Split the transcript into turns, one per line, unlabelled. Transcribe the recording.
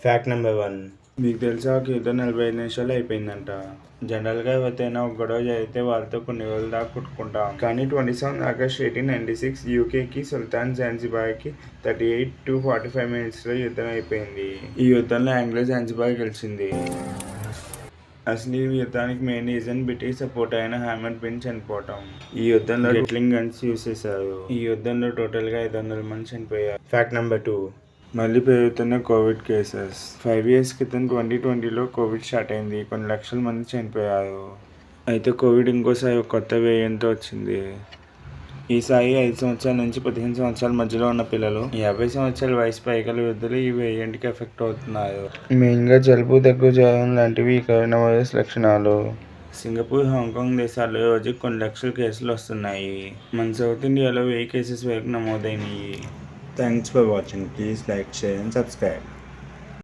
Fact number 1. మీకు తెలుసా ఒక యుద్ధం 45 నిమిషాలు అయిపోయిందంట. జనరల్గా ఎవరితోనైనా ఒక గొడవ జరిగితే వాళ్ళతో కొన్ని రోజుల దాకా కొట్టుకుంటాం. కానీ 27 ఆగస్ట్ 1896 యూకేకి సుల్తాన్ జాన్జిబార్కి 38 to 45 minutesలో యుద్ధం అయిపోయింది. ఈ యుద్ధంలో ఆంగ్లో జాన్జిబార్ గెలిచింది. అసలు ఈ యుద్ధానికి మెయిన్ రీజన్ బ్రిటిష్ సపోర్ట్ అయిన హామర్ బిన్ చనిపోవటం. ఈ యుద్ధంలో గెట్లింగ్ గన్స్ యూస్ చేశారు. ఈ యుద్ధంలో టోటల్గా 500 మంది చనిపోయారు. Fact number 2. మళ్ళీ పెరుగుతున్న కోవిడ్ కేసెస్. 5 years క్రితం 2020లో కోవిడ్ స్టార్ట్ అయింది. కొన్ని లక్షల మంది చనిపోయారు. అయితే కోవిడ్ ఇంకోసారి ఒక కొత్త వేరియంట్తో వచ్చింది. ఈసారి 5 సంవత్సరాల నుంచి 15 సంవత్సరాల మధ్యలో ఉన్న పిల్లలు, 50 సంవత్సరాల వయసు పైగల వృద్ధులు ఈ వేరియంట్కి ఎఫెక్ట్ అవుతున్నారు. మెయిన్గా జలుబు, దగ్గు, జ్వరం లాంటివి ఈ కరోనా వైరస్ లక్షణాలు. సింగపూర్, హాంకాంగ్ దేశాల్లో రోజుకి కొన్ని లక్షల కేసులు వస్తున్నాయి. మన సౌత్ ఇండియాలో 1000 కేసెస్ వరకు నమోదైనవి. Thanks for watching. Please like, share and subscribe.